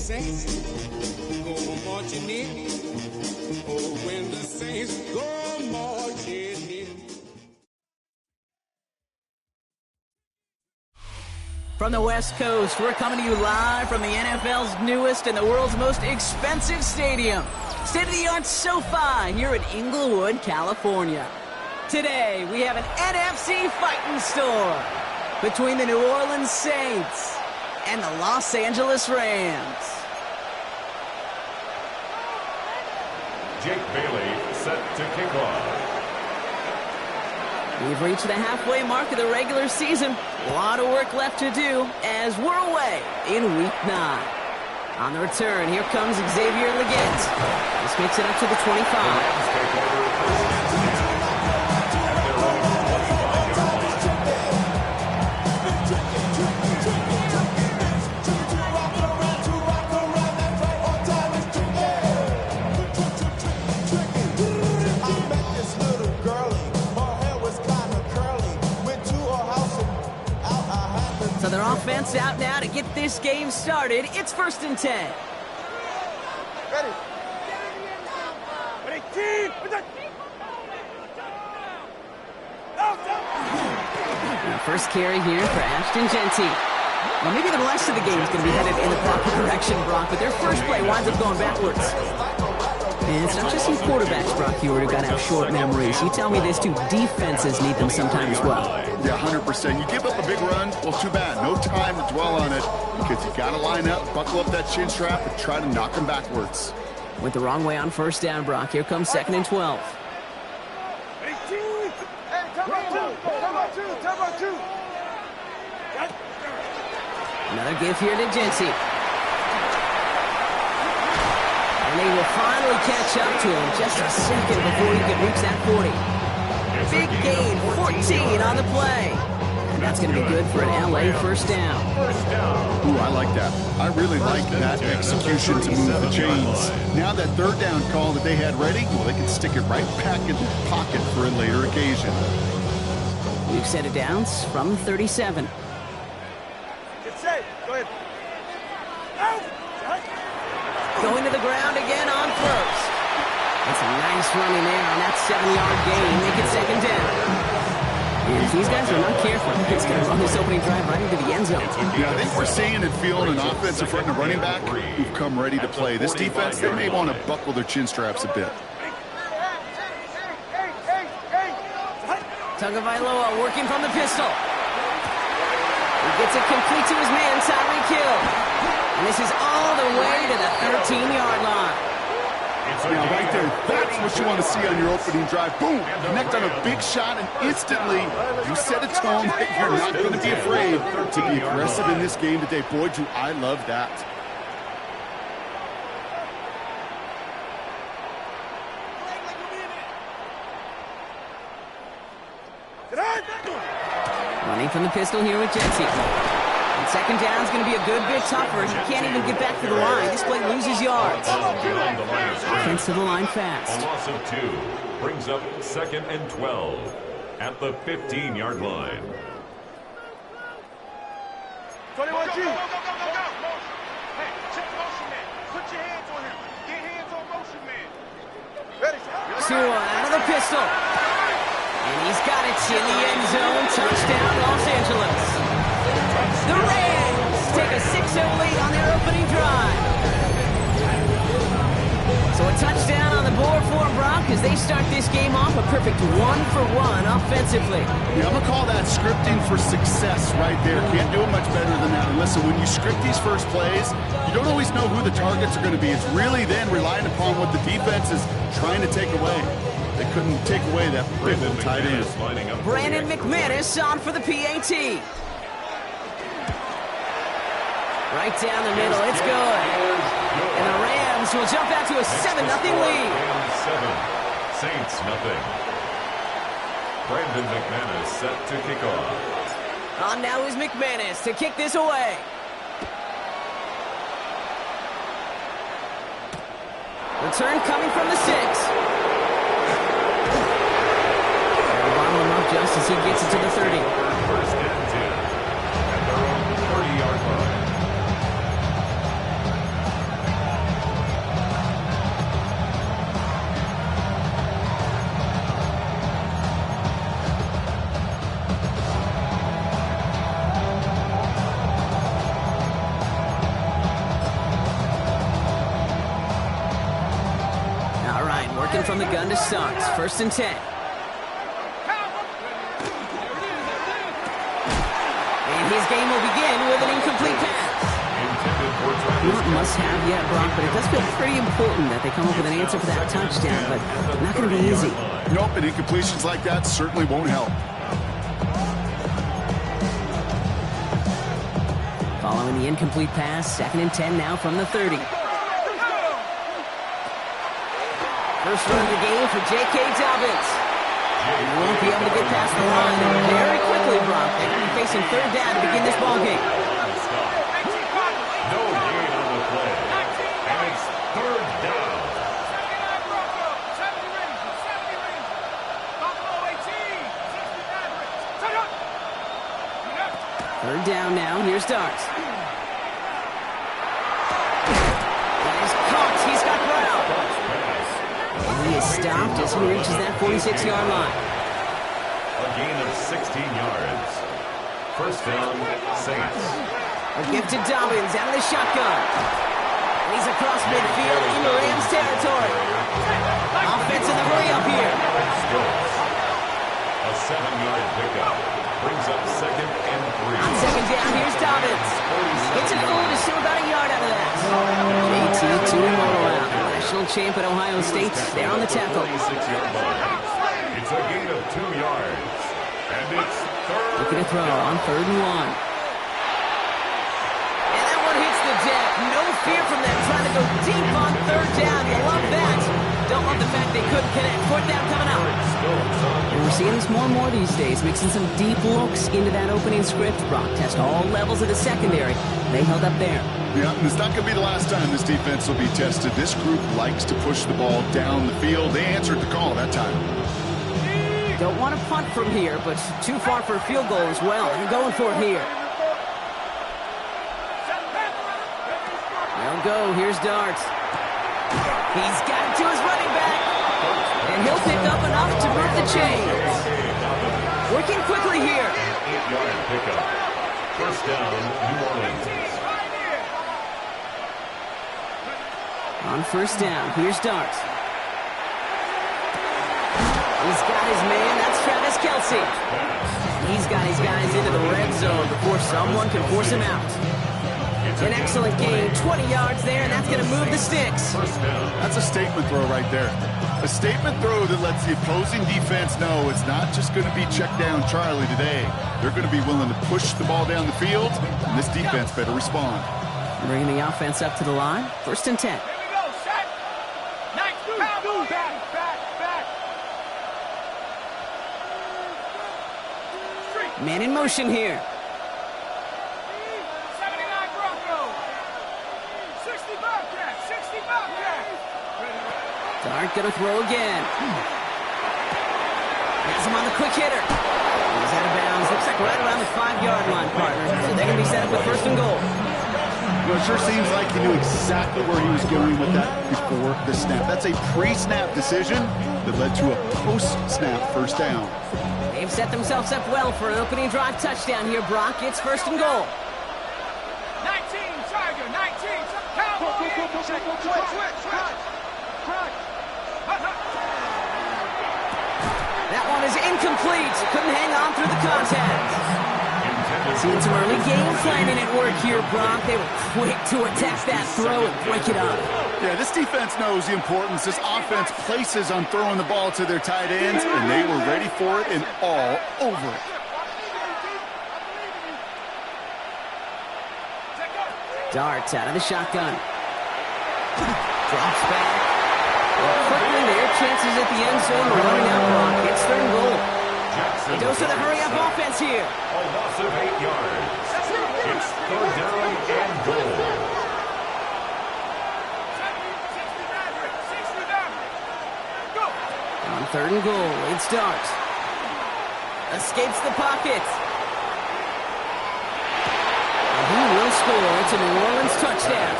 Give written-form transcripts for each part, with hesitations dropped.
saints go marching in, oh, when the saints go marching in. From the West Coast, we're coming to you live from the NFL's newest and the world's most expensive stadium, state-of-the-art SoFi here in Inglewood, California. Today, we have an NFC fighting storm between the New Orleans Saints and the Los Angeles Rams. Jake Bailey set to kick off. We've reached the halfway mark of the regular season. A lot of work left to do as we're away in Week 9. On the return, here comes Xavier Legette. This makes it up to the 25. So their offense out now to get this game started. It's 1st and 10. Ready. Now first carry here for Ashton Genty. Well, maybe the rest of the game is going to be headed in the proper direction, Brock, but their first play winds up going backwards. And it's not just some quarterbacks, Brock, Hewitt, who got to have short memories. You tell me this too, defenses need them sometimes as well. Yeah, 100%. You give up a big run, well, too bad. No time to dwell on it because you got to line up, buckle up that chin strap, and try to knock them backwards. Went the wrong way on first down, Brock. Here comes 2nd and 12. Another give here to Genty. And they will finally catch up to him just a second before he could reach that 40. Big gain, 14 on the play. And that's going to be good for an LA first down. Ooh, I like that. I really like that execution to move the chains. Now that 3rd down call that they had ready, well, they can stick it right back in the pocket for a later occasion. We've set it downs from 37. Get safe. Go ahead. Going to the ground again on first. That's a nice run in there on that 7-yard gain. Make it 2nd down. And if these guys are not careful, it's going to run this opening drive right into the end zone. Yeah, I think we're seeing and feeling an offense in front of the running back who've come ready to play. This defense, they may want to buckle their chin straps a bit. Tagovailoa working from the pistol. He gets it complete to his man, Tyreek Hill. And this is all the way to the 13-yard line. Now, right there, that's what you want to see on your opening drive. Boom! Connect on a big shot, and instantly you set a tone that you're not going to be afraid to be aggressive in this game today. Boy, do I love that. Running from the pistol here with Genty. And 2nd down is going to be a good bit tougher. He can't even get back to the line. This play loses yards. Offense to the line fast. A loss of 2 brings up 2nd and 12 at the 15-yard line. 21G. Hey, check motion man. Put your hands on him. Get hands on motion man. Ready. Tua out of the pistol. And he's got it in the end zone. Touchdown, Los Angeles. The Rams take a 6-0 lead on their opening drive. So a touchdown on the board for Brock as they start this game off a perfect 1-for-1 offensively. Yeah, I'm going to call that scripting for success right there. Can't do it much better than that. And listen, when you script these first plays, you don't always know who the targets are going to be. It's really then relying upon what the defense is trying to take away. They couldn't take away that big old tight end. Brandon McManus on for the PAT. Right down the middle, it's good. And the Rams will jump out to a 7-0 lead. 7, Saints nothing. Brandon McManus set to kick off. On now is McManus to kick this away. Return coming from the 6. They'll bottle him up just as he gets it to the 30. First and 10 at their own 30-yard line. gun to start. First and 10. And his game will begin with an incomplete pass. Not must-have yet, Brock, but it does feel pretty important that they come up with an answer for that touchdown, but not going to be easy. Nope, and incompletions like that certainly won't help. Following the incomplete pass, second and 10 now from the 30. First run of the game for J.K. Dobbins. He won't be able to get past the line very quickly, Brock. They're going to be facing third down to begin this ball game. No gain on the play. And it's third down. Third down now. Here's Darts. That is caught. He's got Brown. And he is stopped as he reaches that 46-yard line. A gain of 16 yards. First down, Saints. A gift to Dobbins out of the shotgun. And he's across midfield into Rams territory. Offense in the hurry-up here. A 7-yard pickup. Brings up second and 3. On second down, here's Dobbins. Gets it forward to still about a yard out of that. JT Tuimoloau out. National champ at Ohio State. They're on the tackle. 26-yard line. It's a gain of 2 yards. And it's third. Looking to throw on third and 1. And that one hits the deck. No fear from them trying to go deep on third down. You love that. Don't love the fact they couldn't connect. Fourth down coming up. And we're seeing this more and more these days, mixing some deep looks into that opening script. Brock test all levels of the secondary. They held up there. Yeah, and it's not going to be the last time this defense will be tested. This group likes to push the ball down the field. They answered the call that time. Don't want to punt from here, but too far for a field goal as well. They're going for it here. They'll go. Here's Darts. He's got it to his running back. And he'll pick up enough to move the chains. Working quickly here. 8-yard pickup. First down, New Orleans. On first down, here's Darts. He's got his man. That's Travis Kelce. He's got his guys into the red zone before someone can force him out. An excellent game, 20 yards there, and that's going to move the sticks. That's a statement throw right there. A statement throw that lets the opposing defense know it's not just going to be check down Charlie today. They're going to be willing to push the ball down the field, and this defense better respond. Bringing the offense up to the line, first and 10. Man in motion here. 79 Broncos. 60 Bobcats. 60 Bobcats. Dart gonna throw again. Has him on the quick hitter. He's out of bounds. Looks like right around the 5-yard line, partner. So they're gonna be set up with first and goal. You know, it sure seems like he knew exactly where he was going with that before the snap. That's a pre-snap decision that led to a post-snap first down. They've set themselves up well for an opening drive touchdown here, Brock. It's first and goal. 19 Tiger. 19 Cowboy. That one is incomplete. Couldn't hang on through the contact. Seeing some early game planning at work here, Brock. They were quick to attack that throw and break it up. Yeah, this defense knows the importance this offense places on throwing the ball to their tight ends, and they were ready for it and all over it. Darts out of the shotgun. Drops back. Well, quickly, their chances at the end zone are running out, Brock. It's third and goal. He goes to the hurry-up offense here. A loss of 8 yards. It's third down and goal. On third and goal, it's Darts. Escapes the pocket. And he will score. It's a New Orleans touchdown.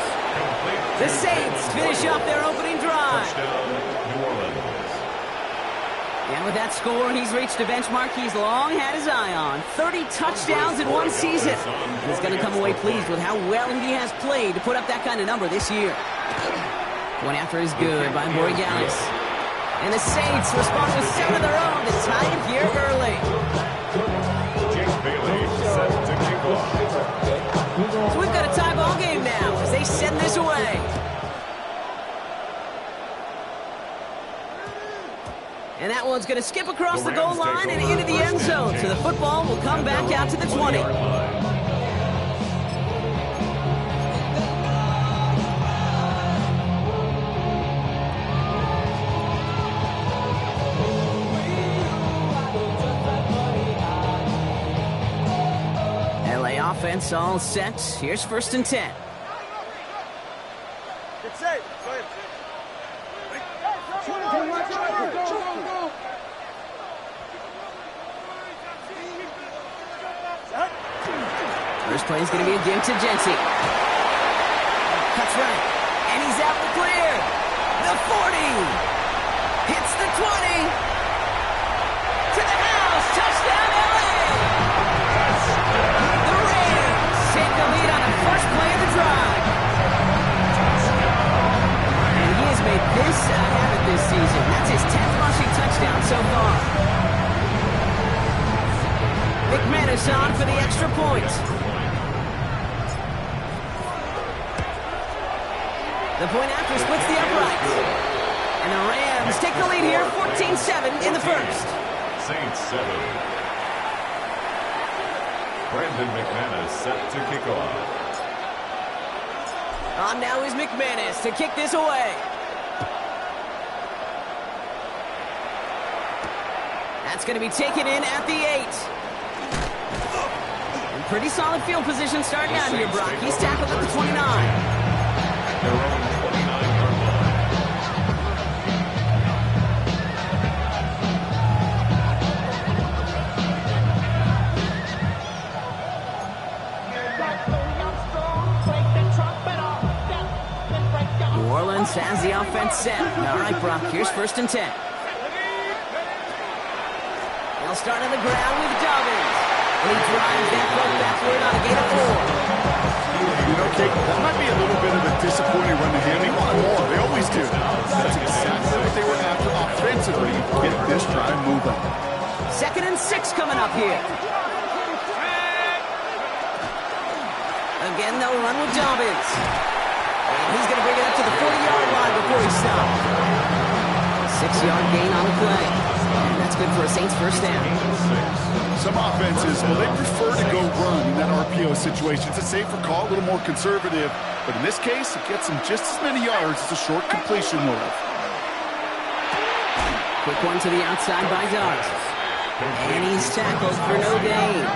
The Saints finish off their opening drive. New Orleans. And with that score, he's reached a benchmark he's long had his eye on. 30 touchdowns in one season. He's going to come away pleased with how well he has played to put up that kind of number this year. One after is good by Borregales. And the Saints respond with 7 of their own to tie it here early. Jake Bailey set to kick off. So we've got a tie ball game now as they send this away. And that one's going to skip across the goal line and into the end zone. So the football will come back out to the 20. LA offense all set. Here's 1st and 10. Get safe. Go ahead. First play is going to be a give to Jency. Cuts right. And he's out the clear. The 40. Hits the 20. To the house. Touchdown, LA. The Rams take the lead on the first play of the drive. And he has made this a habit this season. That's his 10th rushing touchdown so far. McManus on for the extra point. The point after splits the uprights. And the Rams take the lead here, 14-7 in the first. Saints 7. Brandon McManus set to kick off. On now is McManus to kick this away. That's going to be taken in at the 8. Pretty solid field position starting out here, Brock. He's tackled at the 29. Their own 29-yard line. New Orleans has the offense set. All right, Brock, here's 1st and 10. They'll start on the ground with Dobbins. And he drives that ball backward on a gain of 4. You know, Kate, that might be a little bit of a disappointing run to him. He wanted more. They always do. That's exactly what they were after offensively. Get this drive moving. 2nd and 6 coming up here. Again, they'll run with Dobbins. And he's going to bring it up to the 40-yard line before he stops. 6-yard gain on the play. And that's good for a Saints first down. Some offenses, well, they prefer to go run in that RPO situation. It's a safer call, a little more conservative. But in this case, it gets them just as many yards as a short completion will. Quick one to the outside by Dart. And he's tackled for no gain.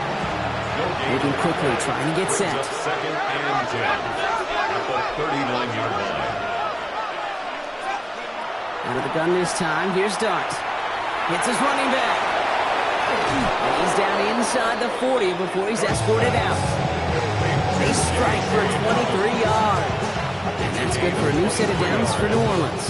Moving quickly, trying to get set. 2nd and 10 at the 39-yard line. Out of the gun this time, here's Dart. Hits his running back. And he's down inside the 40 before he's escorted out. They strike for 23 yards. And that's good for a new set of downs for New Orleans.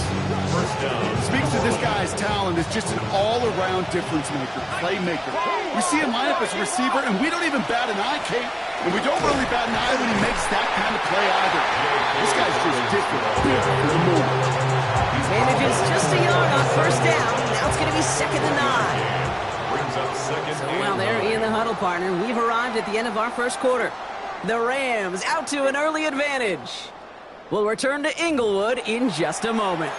First down. Speaks to this guy's talent as just an all-around difference maker, playmaker. We see him line up as a receiver, and we don't even bat an eye, Kate. And we don't really bat an eye when he makes that kind of play either. This guy's just different. There's more. Manages just a yard on first down. Now it's going to be 2nd and 9. So while they're in the huddle, partner, we've arrived at the end of our first quarter. The Rams out to an early advantage. We'll return to Inglewood in just a moment.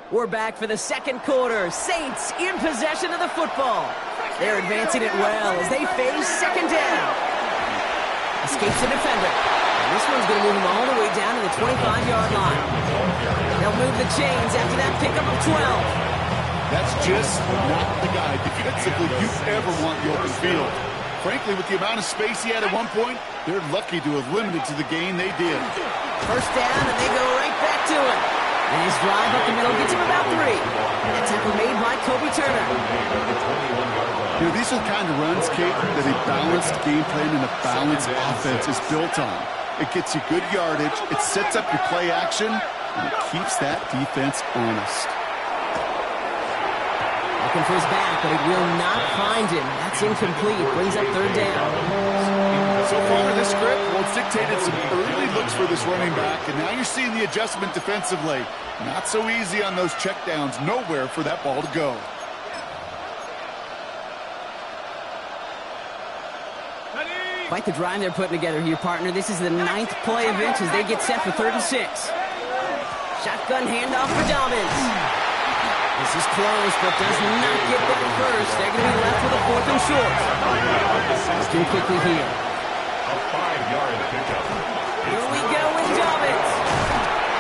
We're back for the second quarter. Saints in possession of the football. They're advancing it well as they face 2nd down. Escapes the defender. And this one's going to move him all the way down to the 25-yard line. They'll move the chains after that pickup of 12. That's just not the guy defensively you ever want the open field. Frankly, with the amount of space he had at one point, they're lucky to have limited to the gain they did. First down, and they go right back to it. And his drive up the middle gets him about 3. And a tackle made by Kobe Turner. You know, these are the kind of runs, Kate, that a balanced game plan and a balanced offense is built on. It gets you good yardage, it sets up your play action, and it keeps that defense honest. looking for his back, but it will not find him. That's incomplete. Brings up third down. So far in this script, well, it's dictated some early looks for this running back, and now you're seeing the adjustment defensively. Not so easy on those checkdowns. Nowhere for that ball to go. Quite the drive they're putting together here, partner. This is the 9th play of inch as they get set for 3rd and 6. Shotgun handoff for Dobbins. This is close, but does not get there first. They're going to be left with a 4th and short. Looking quickly here. A 5-yard pickup. Here we go with Dobbins.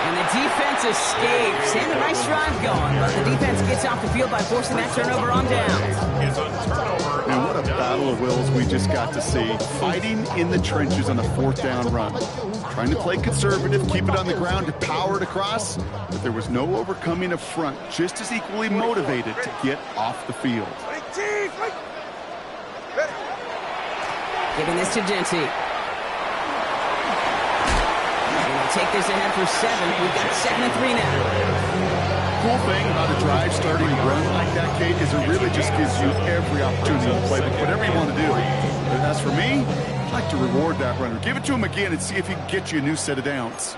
And the defense escapes. And a nice drive going, but the defense gets off the field by forcing that turnover on down. Is a turnover. And what a battle of wills we just got to see. Fighting in the trenches on the 4th down run. Trying to play conservative, keep it on the ground to power it across, but there was no overcoming a front just as equally motivated to get off the field. Giving this to Genty. Take this ahead for 7. We've got 2nd and 3 now. Cool thing about a drive starting run like that, Kate, is it really just gives you every opportunity to play with whatever you want to do. But as for me, I'd like to reward that runner. Give it to him again and see if he can get you a new set of downs.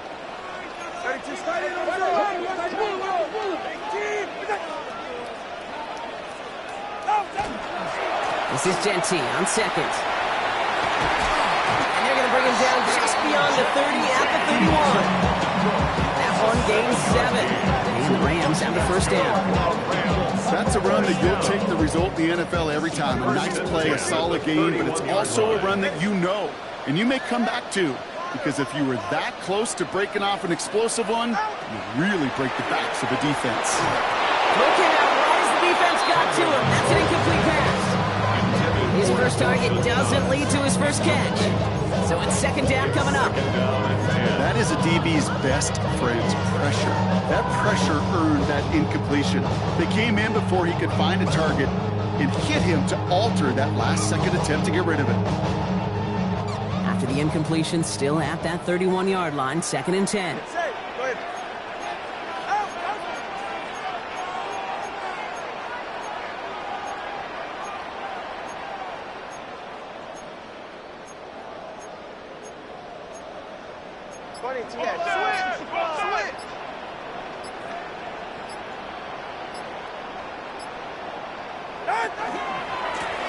This is Genty on 2nd. Bring him down just beyond the 30 at the 31. That one gains 7. And the Rams have the 1st down. That's a run that you'll take the result in the NFL every time. A nice play, a solid game, but it's also a run that you know, and you may come back to, because if you were that close to breaking off an explosive one, you really break the backs of the defense. Looking out right as the defense got to him. That's an incomplete pass. His first target doesn't lead to his first catch. So it's 2nd down coming up. That is a DB's best friend's pressure. That pressure earned that incompletion. They came in before he could find a target and hit him to alter that last-second attempt to get rid of it. After the incompletion, still at that 31-yard line, 2nd and 10. Go ahead.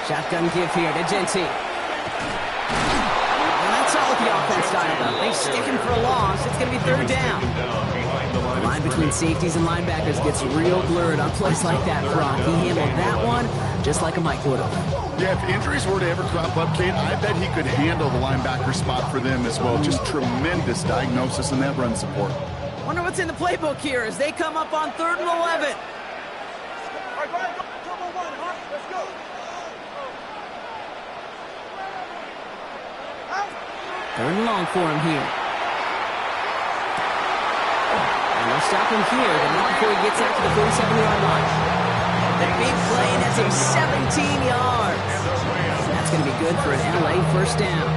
Shotgun give here to Genty. And that's all what the offense started up. They stick him for a loss. It's going to be 3rd down. The line between safeties and linebackers gets real blurred on plays like that, Brock. He handled that one just like a Mike would have. Yeah, if injuries were to ever crop up, Kate, I bet he could handle the linebacker spot for them as well. Just tremendous diagnosis in that run support. Wonder what's in the playbook here as they come up on 3rd and 11. All right, go ahead. Turbo 1, huh? Let's go. Third and long for him here. And they'll stop him here, but not before he gets out to the 47-yard line. The big play, and that's him 17 yards. That's going to be good for an LA 1st down.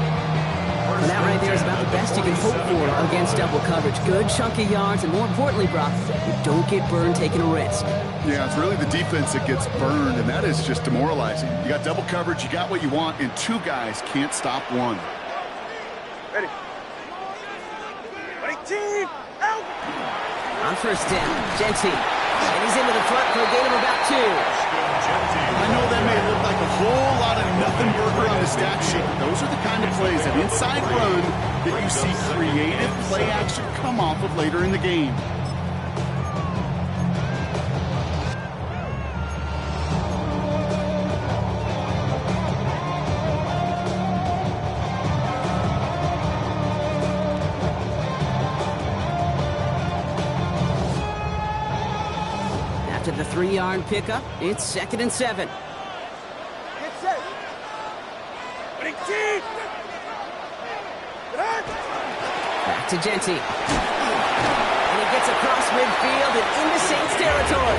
And that right there is about the best you can hope for against double coverage. Good chunk of yards, and more importantly, Brock, you don't get burned taking a risk. Yeah, it's really the defense that gets burned, and that is just demoralizing. You got double coverage, you got what you want, and 2 guys can't stop one. Ready. Ready, team, out! On 1st down, Genty. And he's into the front for a gain of about 2. I know that may look like a whole lot of nothing burger on the stat sheet, but those are the kind of plays, that inside run, that you see creative play action come off of later in the game. To the 3-yard pickup, it's 2nd and 7. Get set. Ready, team. Back to Genty. And he gets across midfield and into Saints territory.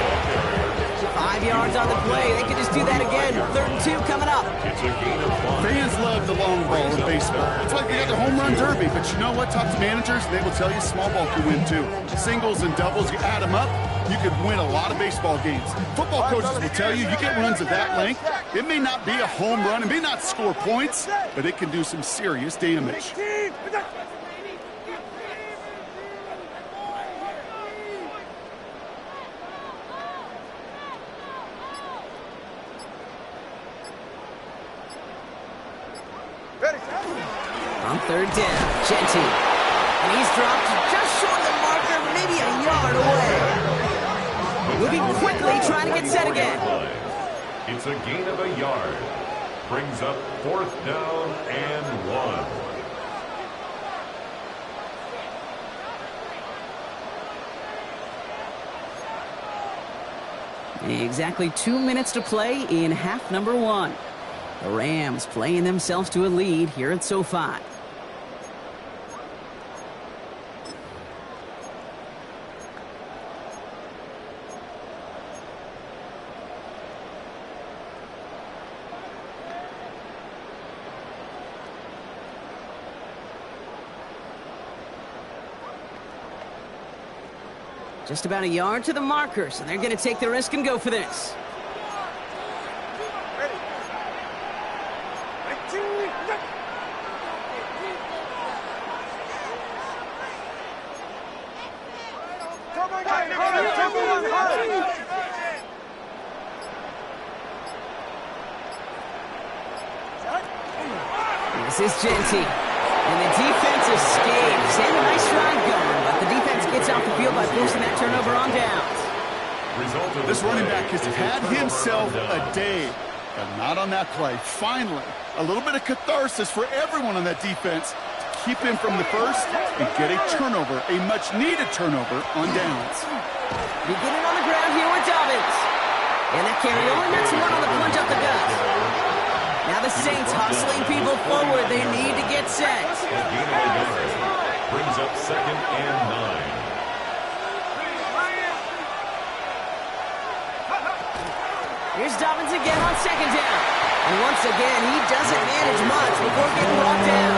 5 yards on the play. They could just do that again. 3rd and 2 coming up. It's a gain of 5. Fans love the long ball in baseball. It's like they got the home run derby, but you know what? Talk to managers, they will tell you small ball can win too. Singles and doubles, you add them up, you could win a lot of baseball games. Football coaches will tell you, you get runs of that length, it may not be a home run, it may not score points, but it can do some serious damage. On 3rd down, Genty. And he's dropped just short of the marker, maybe a yard away. Moving quickly, trying to get set again. It's a gain of a yard. Brings up 4th down and 1. Exactly 2 minutes to play in half number 1. The Rams playing themselves to a lead here at SoFi. Just about a yard to the markers, and they're going to take the risk and go for this. This is Genty. And the defense escapes. And a nice run going, but the defense gets off the field by forcing that turnover on downs. This running back has had himself a day, but not on that play. Finally, a little bit of catharsis for everyone on that defense to keep him from the first and get a turnover, a much-needed turnover on downs. Beginning on the ground here with Dobbins. And that carry only makes one on the plunge up the gut. Now the Saints hustling people forward. They need to get set. Brings up 2nd and 9. Here's Dobbins again on 2nd down. And once again, he doesn't manage much before getting brought down.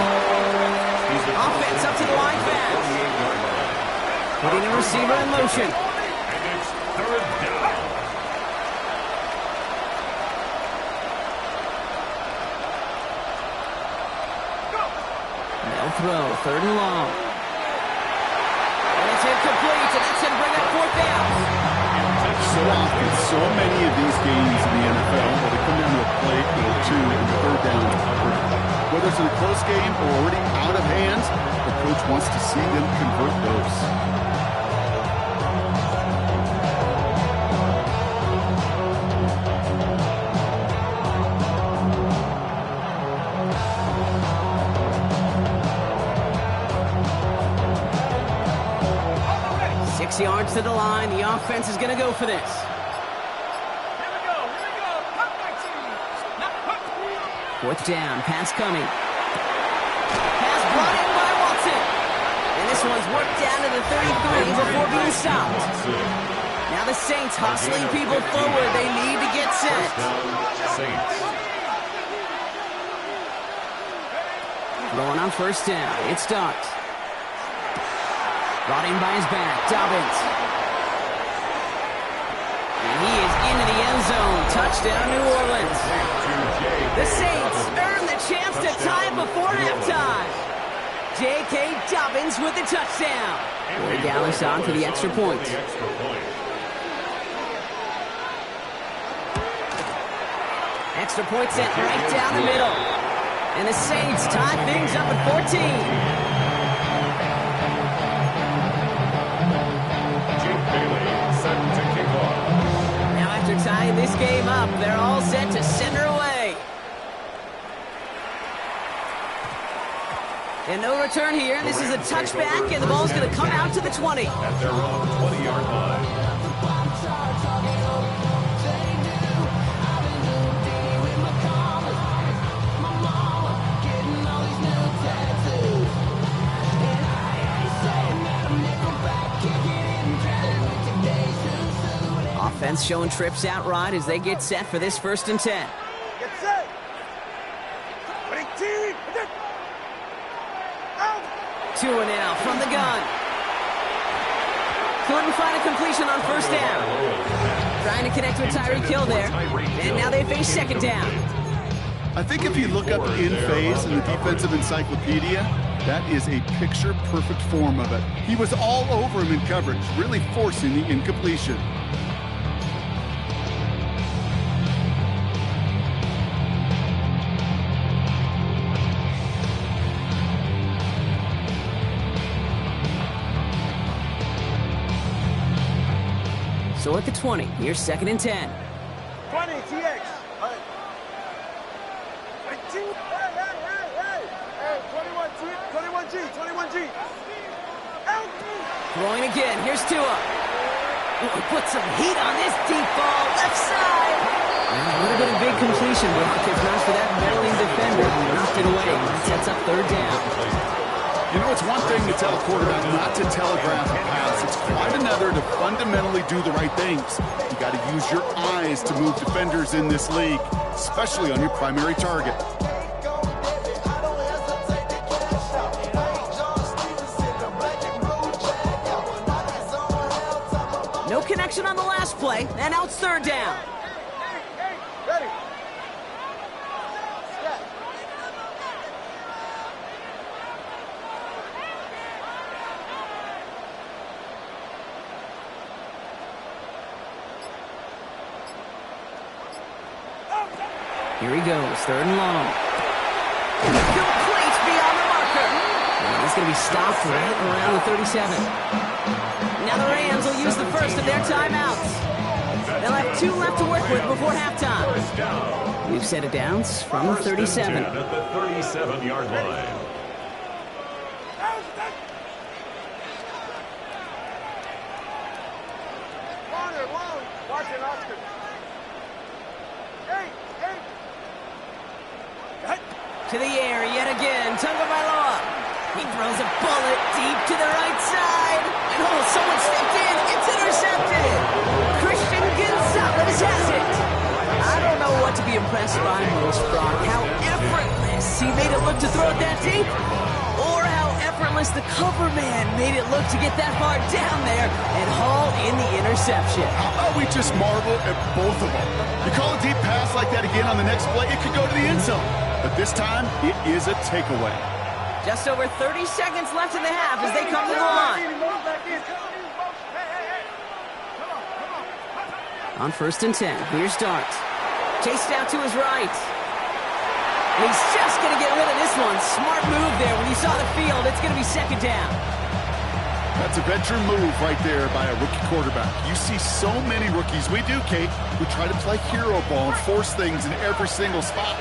Offense up to the line fast. Putting the receiver in motion. And it's 3rd down. Throw, 3rd and long. And it's incomplete, and that's going to bring up 4th down. So often, so many of these games in the NFL, where they come down to a play or two and 3rd down is covered. Whether it's in a close game or already out of hand, the coach wants to see them convert those. 6 yards to the line. The offense is going to go for this. Here we go. 4th down. Pass coming. Pass brought in by Watson. And this one's worked down to the 33 before being stopped. Now the Saints hustling people forward. They need to get set. Saints. Throwing on 1st down. It starts. Brought in by his back, Dobbins. And he is into the end zone. Touchdown, New Orleans. The Saints earn the chance to tie it before halftime. J.K. Dobbins with the touchdown. Corey Dallas on to the extra point. Extra point sent right down the middle. And the Saints tie things up at 14. Tying this game up, they're all set to send her away. And no return here. This is a touchback, and the ball's going to come out to the 20. At their own 20-yard line. Offense Browns showing trips outright as they get set for this 1st and 10. Get set. 18. Out. 2 and out from the gun. Couldn't find a completion on 1st down. Trying to connect with Tyreek Hill there. And now they face 2nd down. I think if you look up in phase in the defensive encyclopedia, that is a picture-perfect form of it. He was all over him in coverage, really forcing the incompletion. So at the 20, here's 2nd and 10. 20, TX. 19. Hey, 21G, 21G. Out. Throwing again, here's Tua. Ooh, put some heat on this deep ball, left side. That would have been a big completion, Brock, if not for that meddling defender who knocked it away. That sets up 3rd down. You know, it's one thing to tell a quarterback not to telegraph a pass. It's quite another to fundamentally do the right things. You got to use your eyes to move defenders in this league, especially on your primary target. No connection on the last play, and now it's 3rd down. Ready. Here he goes, 3rd and long. Complete beyond the marker. And he's going to be stopped right around the 37. Now the Rams will use the first of their timeouts. They'll have 2 left to work with before halftime. We've set it downs from the 37. At the 37-yard line. Watch it, Oscar. Hey. To the air yet again, Tagovailoa. He throws a bullet deep to the right side. And someone stepped in. It's intercepted. Christian Gonzalez has it. I don't know what to be impressed by most, Brock. How effortless he made it look to throw it that deep, or how effortless the cover man made it look to get that far down there and haul in the interception. How about we just marvel at both of them? You call a deep pass like that again on the next play, it could go to the end zone. But this time, it is a takeaway. Just over 30 seconds left in the half as they come to the line. On 1st and 10, here's Dart. Chased out to his right. And he's just going to get rid of this one. Smart move there. When you saw the field, it's going to be 2nd down. That's a veteran move right there by a rookie quarterback. You see so many rookies, we do, Kate, who try to play hero ball and force things in every single spot.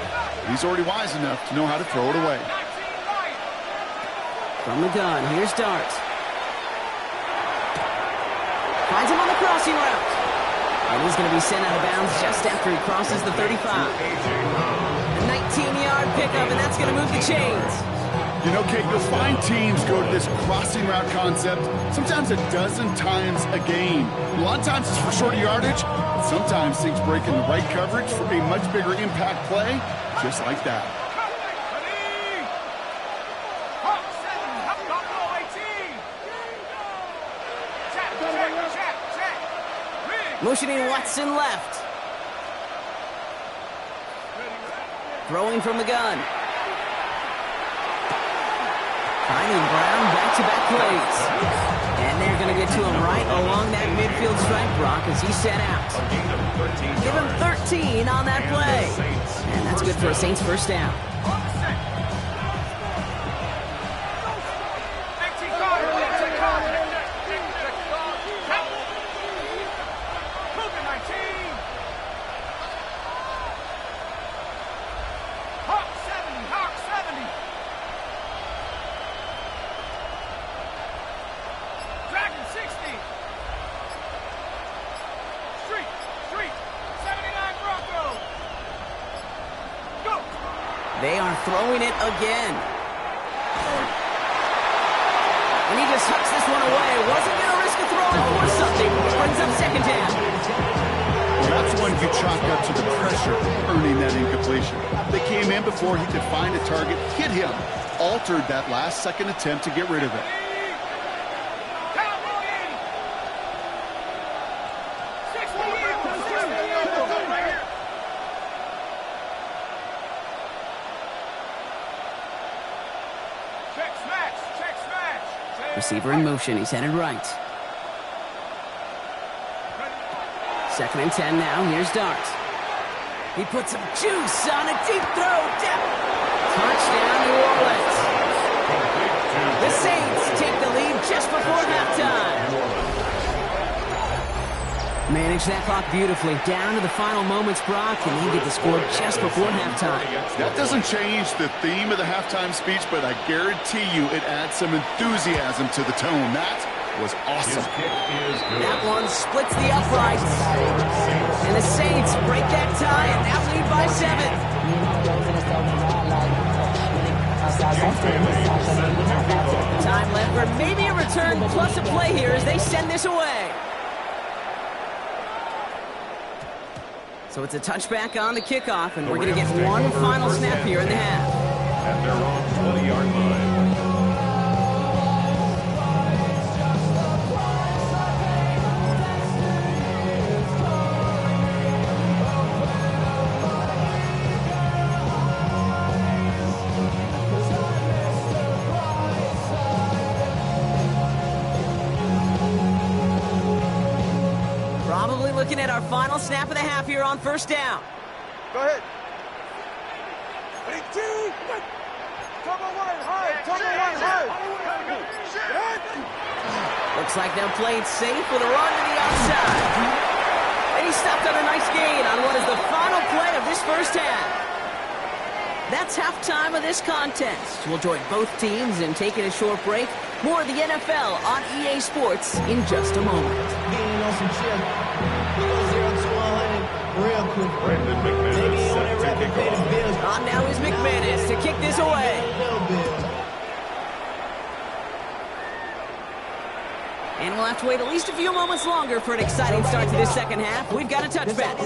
He's already wise enough to know how to throw it away. From the gun, here's Dart. Finds him on the crossing route. And he's going to be sent out of bounds just after he crosses the 35. A 19-yard pickup, and that's going to move the chains. You know, Kate, you'll find teams go to this crossing route concept sometimes a dozen times a game. A lot of times it's for shorter yardage. Sometimes things break in the right coverage for a much bigger impact play, just like that. Motioning Watson left. Throwing from the gun. Finding Brown back-to-back plays. And they're going to get to him right along that midfield stripe, Brock, as he set out. Give him 13 on that play. And that's good for a Saints 1st down. They are throwing it again. And he just hucks this one away. Wasn't going to risk a throw and force something, which brings up 2nd down. That's one you chalk up to the pressure earning that incompletion. They came in before he could find a target, hit him, altered that last-second attempt to get rid of it. Receiver in motion. He's headed right. 2nd and 10 now. Here's Dart. He puts some juice on a deep throw. Touchdown, New Orleans. The Saints take the lead just before halftime. Managed that clock beautifully. Down to the final moments, Brock, and he get the score just before halftime. That doesn't change the theme of the halftime speech, but I guarantee you it adds some enthusiasm to the tone. That was awesome. That one splits the uprights. And the Saints break that tie and now lead by 7. Time left for maybe a return plus a play here as they send this away. So it's a touchback on the kickoff, and we're going to get one final snap here in the half. At their own 20-yard line. Probably looking at our final snap of the half here on 1st down. Go ahead. 2, 1. Cover 1, high. Cover 1, high. Looks like they'll play it safe with a run to the outside. And he stopped on a nice gain on what is the final play of this 1st half. That's halftime of this contest. We'll join both teams in taking a short break. More of the NFL on EA Sports in just a moment. Brandon McManus set to kick off. On now is McManus to kick this away. And we'll have to wait at least a few moments longer for an exciting start to this 2nd half. We've got a touchback.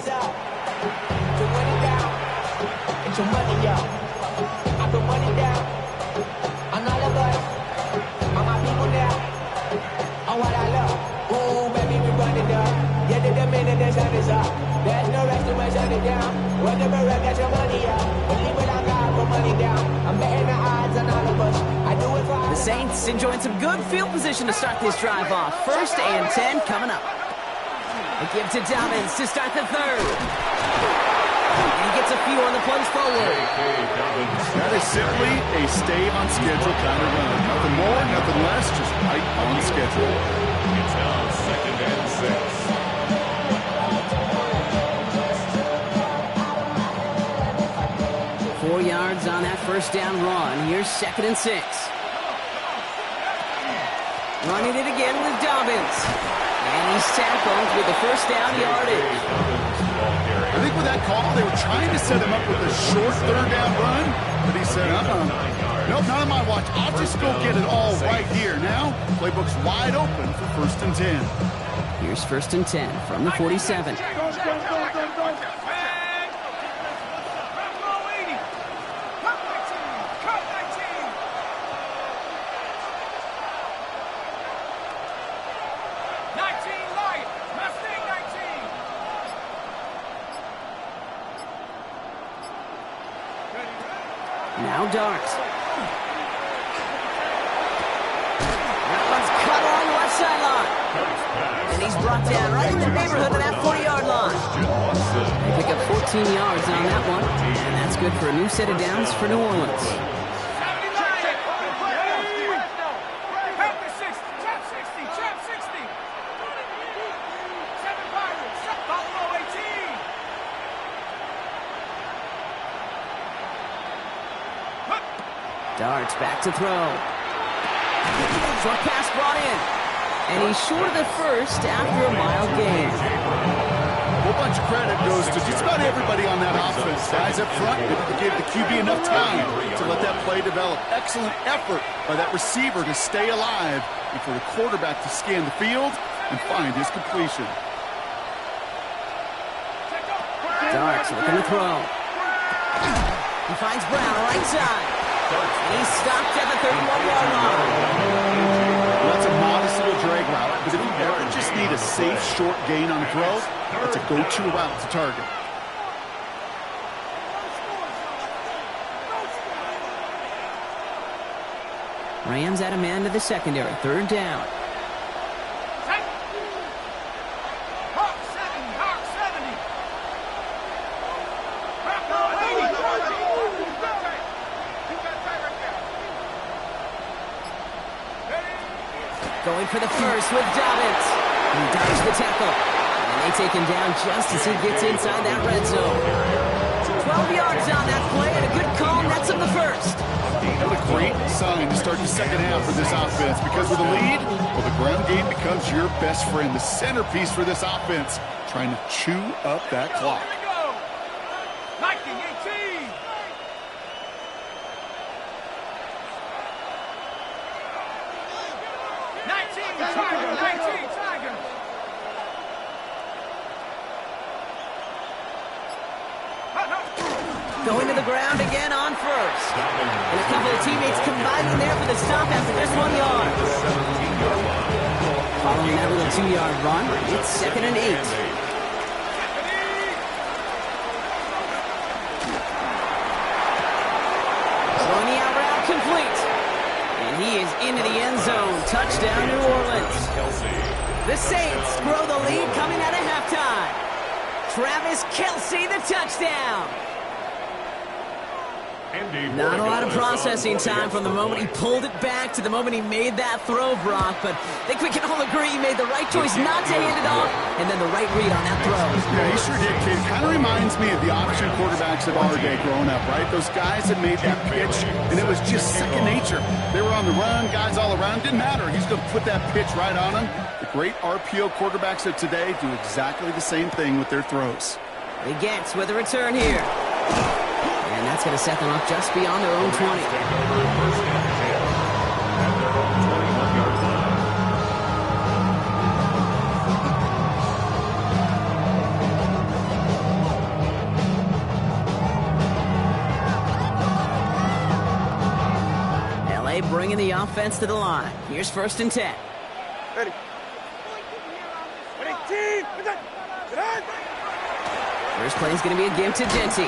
There's no rest to my shut it down. Whenever I get your money out, believe it, I got my money down. I'm betting the odds on all of us. I do it for the Saints enjoying some good field position to start this drive off. 1st and 10 coming up. A give to Dobbins to start the 3rd. And he gets a few on the plunge forward. That is simply a stay-on-schedule kind of run. Nothing more, nothing less, just right on schedule. It's now 2nd and 6. 4 yards on that 1st down run. Here's 2nd and 6. Running it again with Dobbins. And he's tackled with the 1st down yardage. I think with that call, they were trying to set him up with a short 3rd down run, but he said, nope, not on my watch. I'll just go get it all right here. Now, playbook's wide open for 1st and 10. Here's 1st and 10 from the 47. Now Dart. That one's cut along the left sideline. And he's brought down right in the neighborhood of that 40-yard line. They pick up 14 yards on that one. And that's good for a new set of downs for New Orleans. Darts back to throw. Short pass brought in. And he's short of the 1st after a mild gain. A whole bunch of credit goes to just about everybody on that offense. Guys up front, they gave the QB enough time to let that play develop. Excellent effort by that receiver to stay alive and for the quarterback to scan the field and find his completion. Darks looking to throw. He finds Brown right side. And he's stopped at the 31-yard line. That's a modest little drag route, but if you ever just need a safe, short gain on a throw, that's a go-to route to target. Rams at a man to the secondary. Third down. Going for the first with Dobbins. He dodged the tackle. And they take him down just as he gets inside that red zone. 12 yards on that play and a good call nets him the first. What a great sign to start the second half for this offense, because with a lead, well, the ground game becomes your best friend, the centerpiece for this offense, trying to chew up that clock. Going to the ground again on first. And a couple of teammates combining there for the stop after just 1 yard. Following that little 2-yard run, it's 2nd and 8. Throwing the out route complete. And he is into the end zone. Touchdown, New Orleans. The Saints grow the lead coming out of halftime. Travis Kelce, the touchdown. Not a lot of processing time from the moment he pulled it back to the moment he made that throw, Brock, but I think we can all agree he made the right choice not to hand it off, and then the right read on that throw. Yeah, he sure did, kid. Kind of reminds me of the option quarterbacks of our day growing up, right? Those guys that made that pitch, and it was just second nature. They were on the run, guys all around. Didn't matter. He's going to put that pitch right on them. The great RPO quarterbacks of today do exactly the same thing with their throws. He gets with a return here. And that's going to set them up just beyond their own 20. LA bringing the offense to the line. Here's 1st and 10. Ready. Ready, team. First play is going to be a give to Genty.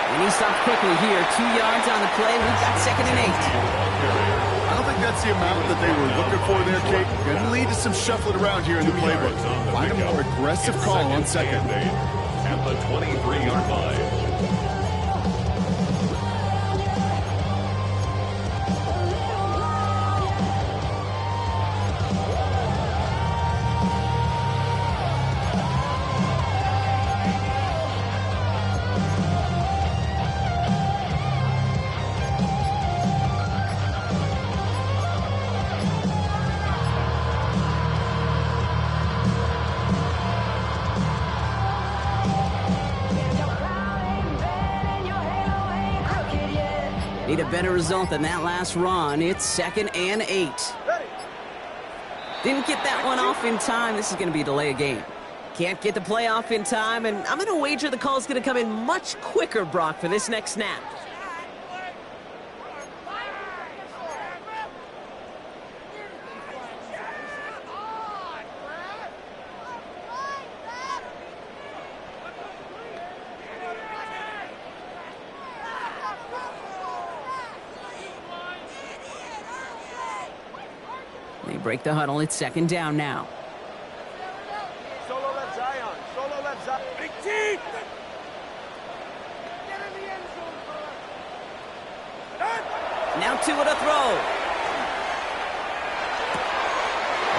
And he stopped quickly here. 2 yards on the play. We've got 2nd and 8. I don't think that's the amount that they were looking for there, Kate. Going to lead to some shuffling around here in the playbook. Find a more aggressive call on second. At the 23-yard line. Need a better result than that last run. It's 2nd and 8. Didn't get that one off in time. This is going to be a delay of game. Can't get the play off in time, and I'm going to wager the call is going to come in much quicker, Brock, for this next snap. They break the huddle. It's 2nd down now. Solo left Zion. Solo left Zion. Big team. Get in the end zone, Now 2 with a throw.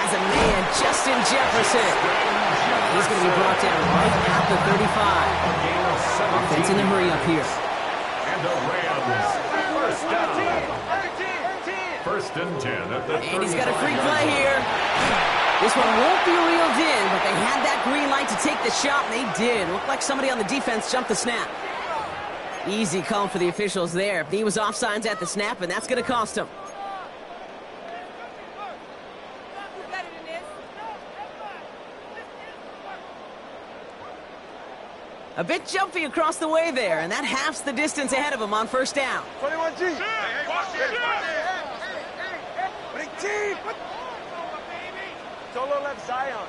As a man, Justin Jefferson. He's going to be brought down right at the 35. Offense in a hurry up here. And the Rams. First down. 1st and 10 at the 30. And he's got a free play here. This one won't be reeled in, but they had that green light to take the shot, and they did. Looked like somebody on the defense jumped the snap. Easy call for the officials there. He was offsides at the snap, and that's going to cost him. A bit jumpy across the way there, and that halves the distance ahead of him on first down. 21G. Hey, watch this, watch this. Big team. Solo left Zion.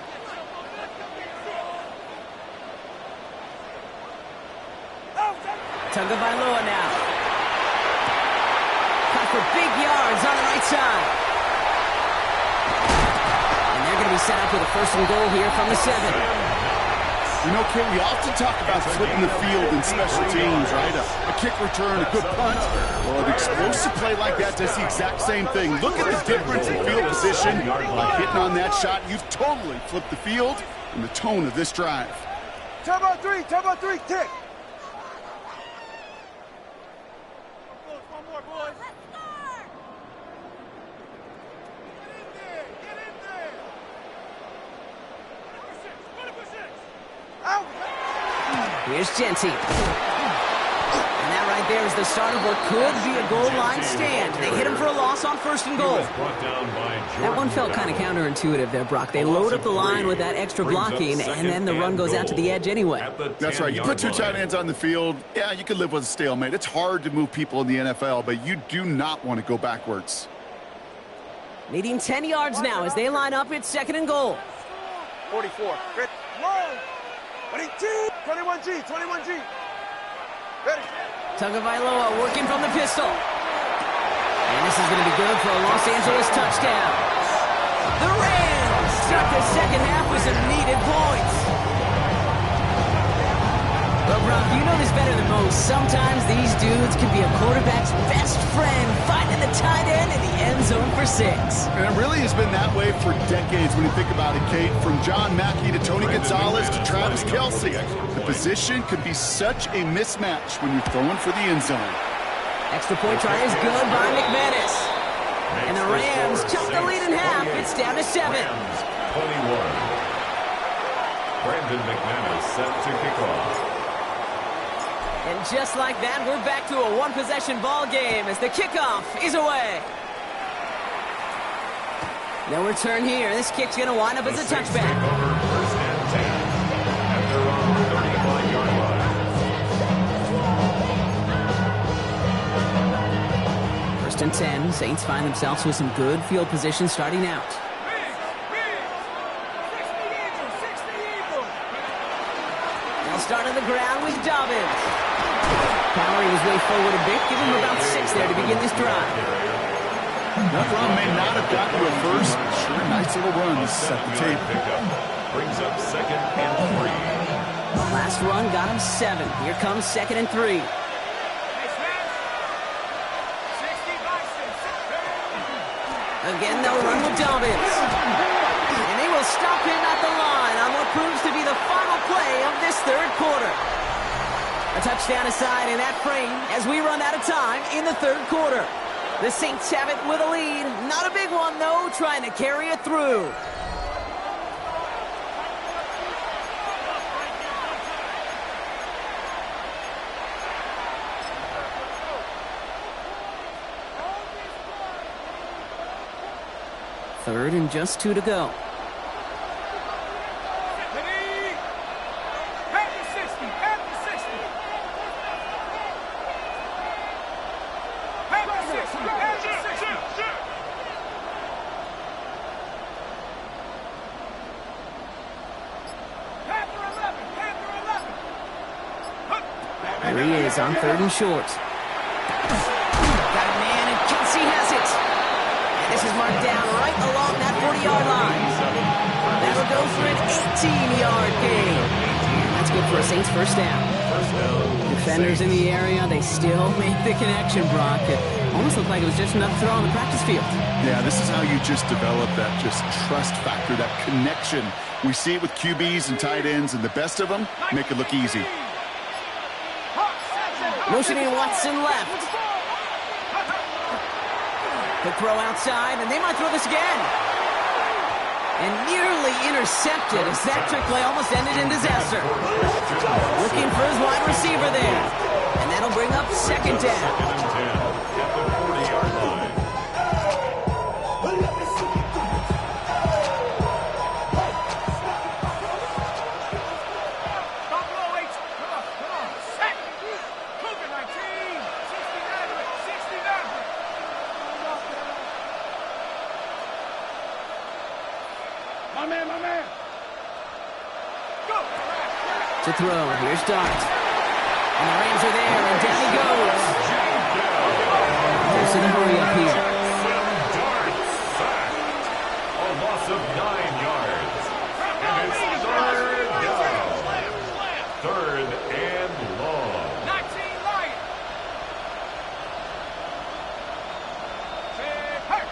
Tagovailoa now. Cut for big yards on the right side. And they're going to be set up with a first and goal here from the 7. You know, Kate, we often talk about flipping the field in special teams, right? A kick return, a good punt. Well, an explosive play like that does the exact same thing. Look at the difference in field position. By hitting on that shot, you've totally flipped the field and the tone of this drive. Turbo 3, tick. One more, boys. Here's Genty. And that right there is the start of what could be a goal line stand. They hit him for a loss on first and goal. That one felt kind of counterintuitive there, Brock. They load up the line with that extra blocking, and then the run goes out to the edge anyway. That's right. You put two tight ends on the field, yeah, you could live with a stalemate. It's hard to move people in the NFL, but you do not want to go backwards. Needing 10 yards now as they line up. It's second and goal. 44. Good. Long. 21G. Ready. Tagovailoa working from the pistol. And this is going to be good for a Los Angeles touchdown. The Rams start the second half with some needed points. Well, Brock, you know this better than most. Sometimes these dudes can be a quarterback's best friend, finding the tight end in the end zone for 6. And it really has been that way for decades when you think about it, Kate. From John Mackey to Tony Gonzalez to Travis Kelce. The position can be such a mismatch when you're throwing for the end zone. Extra point try is good by McManus. And the Rams chunk the lead in half. It's down to 7. 21. Brandon McManus set to kick off. And just like that, we're back to a one-possession ball game as the kickoff is away. No return here. This kick's going to wind up as a touchback. First and 10 at their own 35-yard line. First and 10. Saints find themselves with some good field position starting out. They'll start on the ground with Dobbins. Powering his way forward a bit. Give him about 6 there to begin this drive. That run may not have gotten you a first. Sure, nice little run to set the table. Brings up second and 3. Last run got him 7. Here comes second and 3. Again, they'll run with Dobbins. And they will stop him at the line on what proves to be the final play of this third quarter. A touchdown aside in that frame as we run out of time in the third quarter. The Saints have it with a lead. Not a big one, though, trying to carry it through. Third and just 2 to go. There he is on third and short. Got a man, and Kelce has it. And this is marked down right along that 40-yard line. That'll go for an 18-yard gain. That's good for a Saints first down. Defenders in the area, they still make the connection, Brock. It almost looked like it was just another throw on the practice field. Yeah, this is how you just develop that just trust factor, that connection. We see it with QBs and tight ends, and the best of them make it look easy. Motioning Watson left. The throw outside, and they might throw this again. And nearly intercepted as that trick play almost ended in disaster. Looking for his wide receiver there. And that'll bring up second down. Second and 10 at the 40-yard line. my man. Go. To throw, here's Dart. And the Rams are there, and down he goes. There's the hurry up here. Dart sacked. A loss of 9 yards. And it's third down. Third and long. 19 Lions. Say, hey.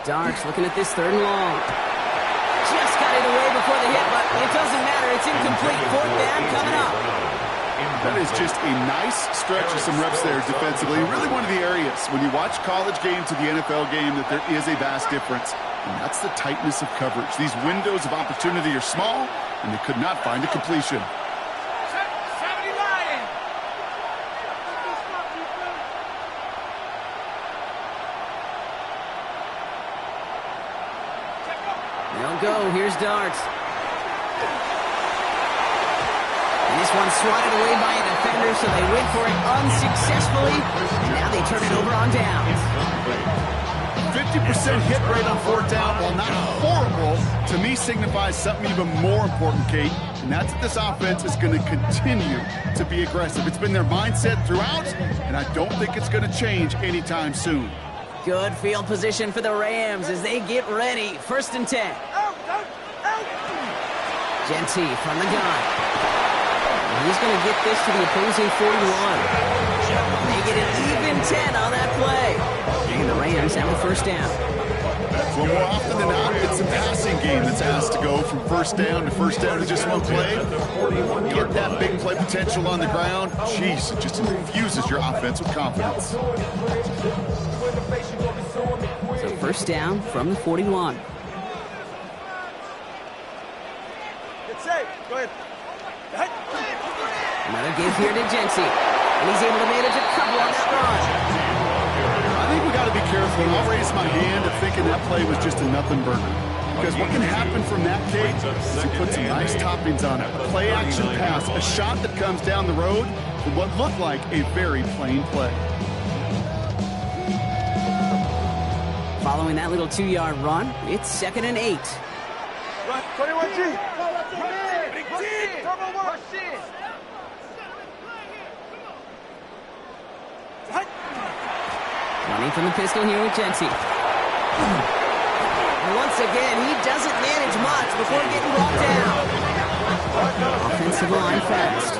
Darts looking at this third and long. Just got it away before the hit, but it doesn't matter. It's incomplete. Fourth down coming up. That is just a nice stretch of some reps there defensively. Really one of the areas when you watch college game to the NFL game that there is a vast difference. And that's the tightness of coverage. These windows of opportunity are small, and they could not find a completion. 70 Lions. They'll go. Here's Darts. And this one swatted away by a defender, so they went for it unsuccessfully. And now they turn it over on downs. 50% hit rate on fourth down, while not horrible, to me signifies something even more important, Kate. And that's that this offense is going to continue to be aggressive. It's been their mindset throughout, and I don't think it's going to change anytime soon. Good field position for the Rams as they get ready. First and 10. Genty from the gun. He's going to get this to the opposing 41. They get an even 10 on that play. And the Rams have the first down. Well, more often than not, it's a passing game that's asked to go from first down to just one play. Get that big play potential on the ground. Jeez, it just infuses your offense with confidence. So first down from the 41. Get safe. Go ahead. Another give here to Genty. And he's able to manage a couple on that run. I think we got to be careful, and I'll raise my hand at thinking that play was just a nothing burger. Because what can happen from that, Kate, is you put some nice toppings on it. A play-action pass, a shot that comes down the road for what looked like a very plain play. Following that little 2-yard run, it's 2nd and 8. Run, 21G. Big T. Turbo one. Running from the pistol here with Genty. Once again, he doesn't manage much before getting brought down. Offensive line fast.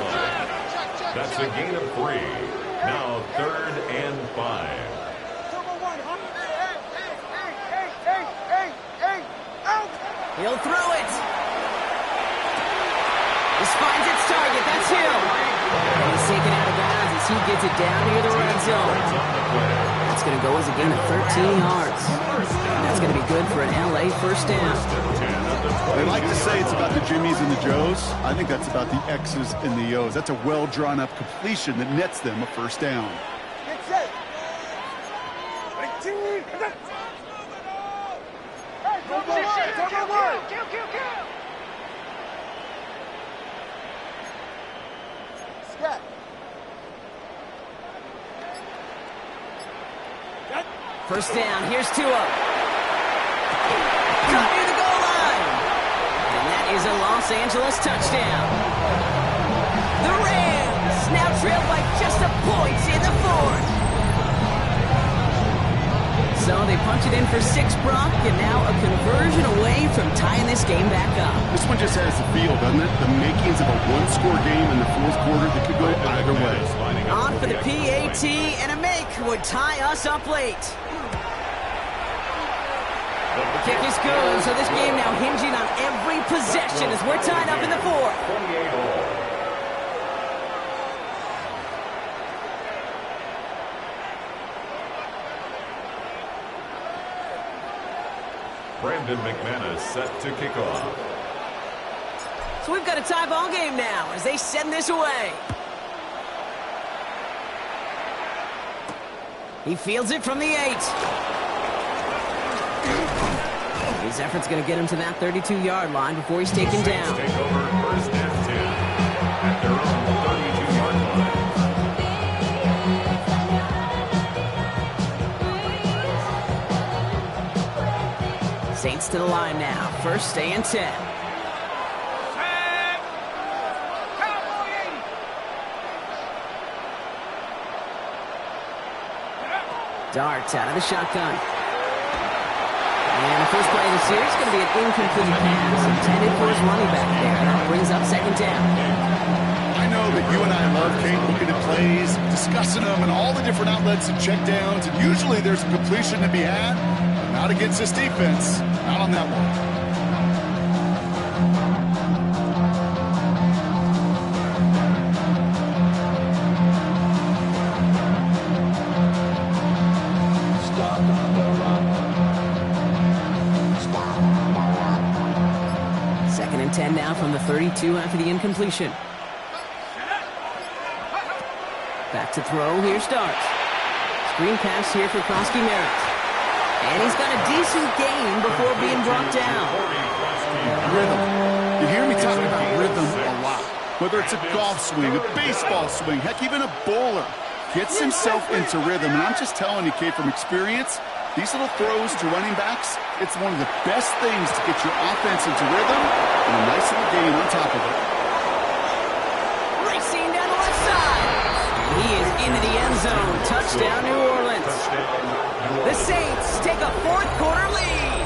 That's a gain of 3. Now 3rd and 5. He'll throw it. This finds its target. That's him. And he's taken out of bounds as he gets it down near the red zone. That's going to go as a gain of 13 yards. And that's going to be good for an LA first down. They like to say it's about the Jimmies and the Joes. I think that's about the X's and the O's. That's a well-drawn-up completion that nets them a first down. Get set. Big T. Kill. Scat. First down, here's Tua. Caught near the goal line. And that is a Los Angeles touchdown. The Rams now trail by just a point in the fourth. So they punch it in for 6, Brock, and now a conversion away from tying this game back up. This one just has the feel, doesn't it? The makings of a one-score game in the fourth quarter that could go either way. On for the PAT, and a make would tie us up late. The kick is good, so this game now hinging on every possession as we're tied up in the fourth. 28-all. Brandon McManus set to kick off. So we've got a tie ball game now as they send this away. He fields it from the 8. His effort's going to get him to that 32-yard line before he's taken down. Take over first and 10 at their own 32-yard line. Saints to the line now. First and 10. Darts out of the shotgun. And the first play of the series is going to be an incomplete pass intended for his running back there. That brings up second down. I know that you and I love, Kate, looking at plays, discussing them, and all the different outlets and checkdowns, and usually there's a completion to be had, but not against this defense. Not on that one. Second and 10 now from the 32 after the incompletion. Back to throw. Here starts. Screen pass here for Krosky Merritt. And he's got a decent gain before being brought down. Rhythm. You hear me talking about rhythm a lot. Whether it's a golf swing, a baseball swing, heck, even a bowler. Gets himself into rhythm. And I'm just telling you, Kate, from experience, these little throws to running backs, it's one of the best things to get your offense into rhythm and a nice little gain on top of it. Racing down the left side. He is into the end zone. Touchdown, New Orleans. The Saints take a fourth quarter lead.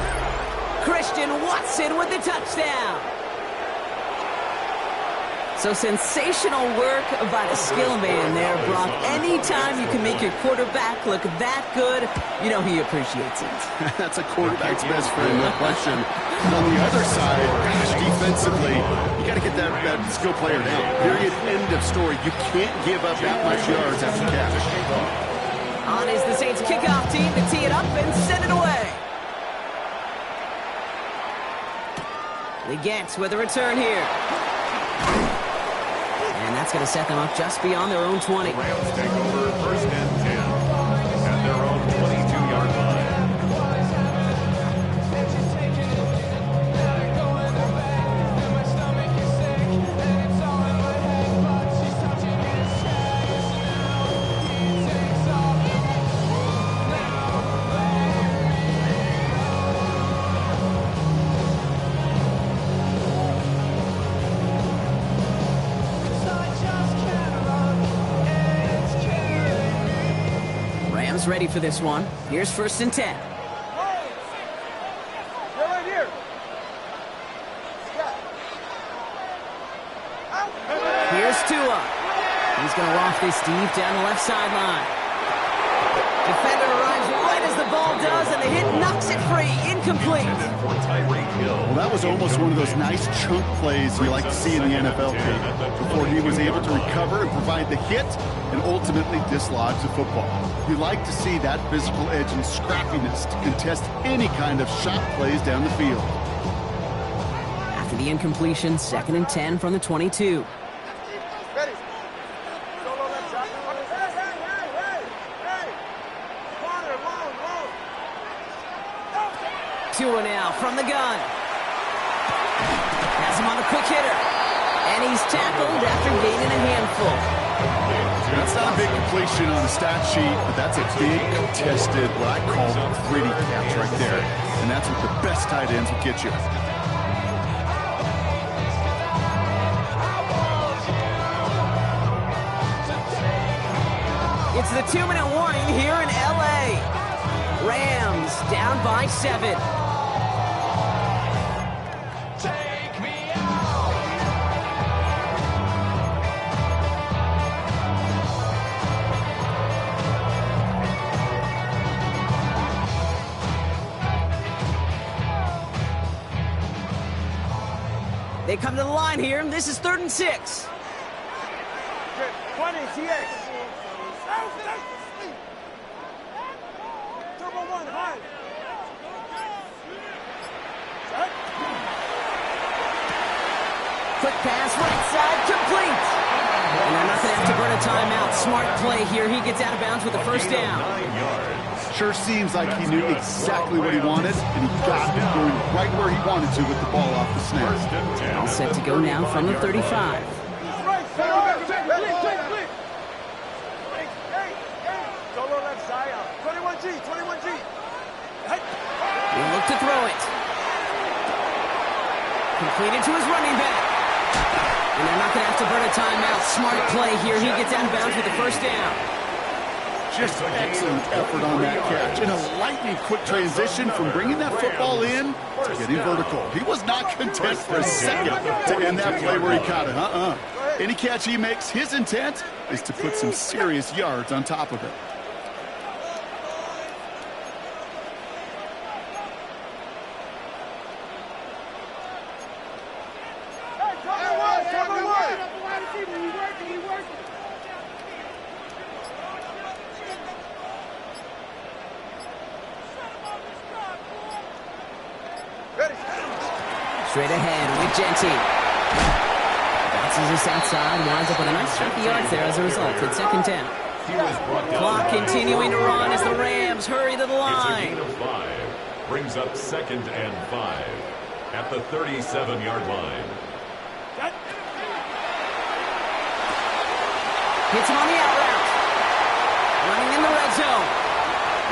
Christian Watson with the touchdown. So sensational work by the skill man there, Brock. Anytime you can make your quarterback look that good, you know he appreciates it. That's a quarterback's best friend, no question. And on the other side, gosh, defensively, you got to get that skill player down. Period, end of story. You can't give up that much yards after catch. On is the Saints kickoff team to tee it up and send it away. Legette with a return here. And that's going to set them up just beyond their own 20. The Rams take over first and 10 at their own 22-yard line. Ready for this one. Here's first and 10. They're right here. Here's Tua. He's going to loft this deep down the left sideline. Defender arrives right as the ball does, and the hit knocks it free. Incomplete. Well, that was almost one of those nice chunk plays you like to see in the NFL, Kate, before he was able to recover and provide the hit and ultimately dislodge the football. You like to see that physical edge and scrappiness to contest any kind of shot plays down the field. After the incompletion, second and 10 from the 22. Ready. Solo left shot. Hey. Corner, long. Tua now from the gun. Has him on a quick hitter. And he's tackled after gaining a handful. That's not a big completion on the stat sheet, but that's a big contested, what I call a gritty catch right there. And that's what the best tight ends will get you. It's the 2-minute warning here in L.A. Rams down by 7. They come to the line here. This is 3rd and 6. 20, TX. Turbo 1, high. Quick pass, right side, complete. And they're not going to have to burn a timeout. Smart play here. He gets out of bounds with the first down. 9 yards. Sure seems like he knew exactly what he wanted, and he got it, going right where he wanted to with the ball off the snap. All set to go now from the 35. Solo left side. 21G, 21G. He'll look to throw it. Completed to his running back. And they're not going to have to burn a timeout. Smart play here. He gets out of bounds with the first down. Just excellent effort on that catch. In a lightning quick transition from bringing that football in to getting vertical. He was not content for a second to end that play where he caught it. Any catch he makes, his intent is to put some serious yards on top of it. Straight ahead with Genty. Bounces this outside, winds up with a nice 30 yards there as a result. It's second down. Clock continuing to run as the Rams hurry to the line. It's a gain of 5. Brings up 2nd and 5 at the 37-yard line. Hits him on the out route. Running in the red zone.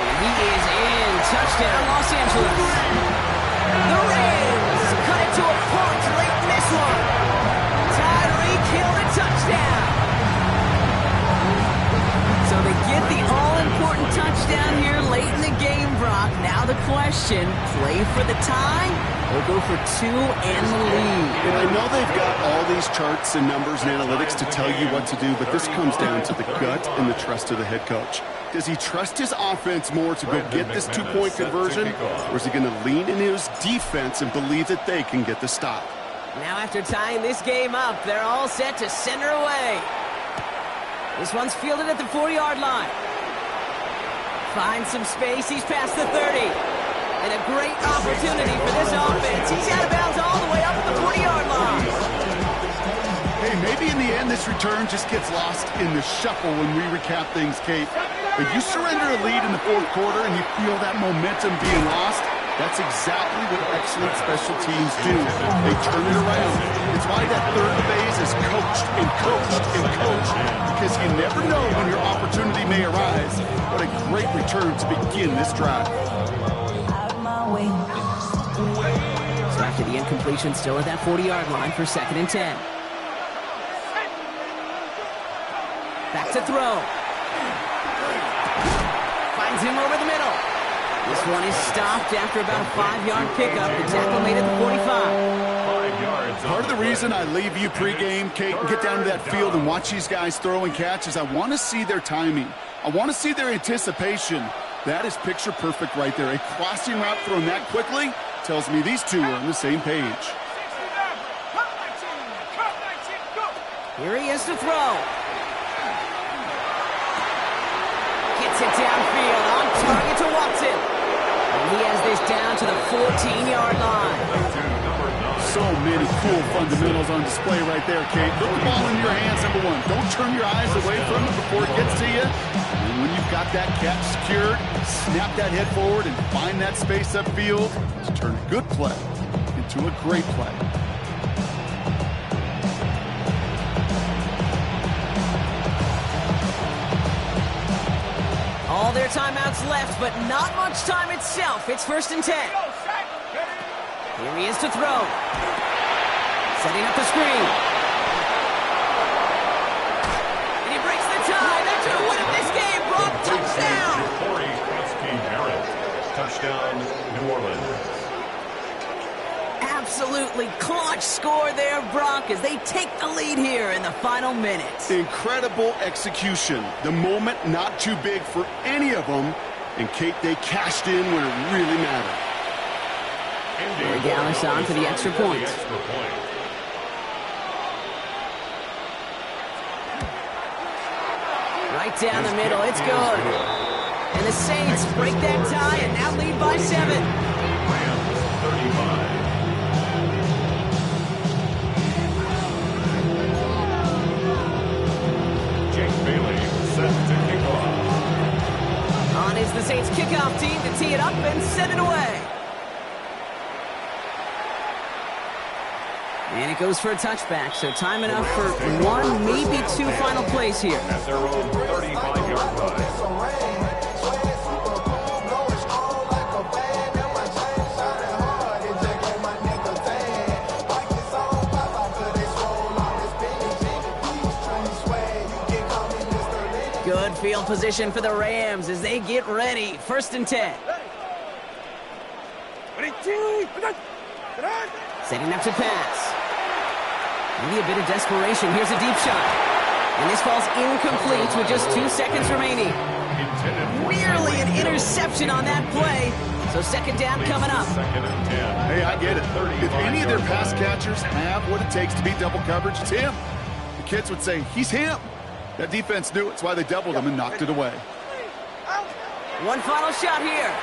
And he is in. Touchdown, Los Angeles. The Rams cut it to a point late in this one. Tyreek Hill a touchdown. So they get the all-important touchdown here late in the game, Brock. Now the question, play for the tie or go for 2 and the lead? And I know they've got all these charts and numbers and analytics to tell you what to do, but this comes down to the gut and the trust of the head coach. Does he trust his offense more to go get this 2-point conversion, or is he going to lean in his defense and believe that they can get the stop? Now after tying this game up, they're all set to send her away. This one's fielded at the 40-yard line. Finds some space. He's past the 30. And a great opportunity for this offense. He's out of bounds all the way up at the 40-yard line. Hey, maybe in the end this return just gets lost in the shuffle when we recap things, Kate. But you surrender a lead in the fourth quarter and you feel that momentum being lost. That's exactly what excellent special teams do. They turn it around. It's why that third phase is coached and coached and coached, because you never know when your opportunity may arise. What a great return to begin this drive. So after the incompletion, still at that 40-yard line for 2nd and 10. Back to throw. Finds him over the middle. This one is stopped after about a 5-yard pickup. The tackle made at the 45. 5 yards. Part of the reason I leave you pregame, Kate, and get down to that field and watch these guys throw and catch is I want to see their timing. I want to see their anticipation. That is picture perfect right there. A crossing route thrown that quickly tells me these two are on the same page. Here he is to throw. Gets it downfield, on target to Watson. And he has this down to the 14-yard line. So many cool fundamentals on display right there, Kate. Put the ball in your hands, number one. Don't turn your eyes away from it before it gets to you. And when you've got that catch secured, snap that head forward and find that space upfield to turn a good play into a great play. All their timeouts left, but not much time itself. It's 1st and 10. Here he is to throw. Setting up the screen. And he breaks the tie. They're going to win this game. Brock, touchdown. Touchdown, New Orleans. Absolutely clutch score there, Brock, as they take the lead here in the final minutes. Incredible execution. The moment not too big for any of them. And, Kate, they cashed in when it really mattered. Corey Gallis on for the extra point. Right down the middle, it's good. And the Saints break that tie and now lead by 7. Rams 35. Jake Bailey set to kick off. On is the Saints kickoff team to tee it up and send it away. And it goes for a touchback, so time enough for one, maybe two final plays here. At their own 35-yard line. Good field position for the Rams as they get ready. 1st and 10. Setting up to pass. Maybe a bit of desperation. Here's a deep shot. And this falls incomplete with just 2 seconds remaining. Nearly an interception on that play. So 2nd down coming up. 2nd and 10. Hey, I get it. If any of their pass catchers have what it takes to beat double coverage, it's him. The kids would say, he's him. That defense knew it's why they doubled him and knocked it away. One final shot here.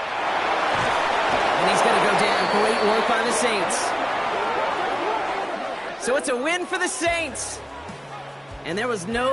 And he's going to go down. Great work by the Saints. So it's a win for the Saints. And there was no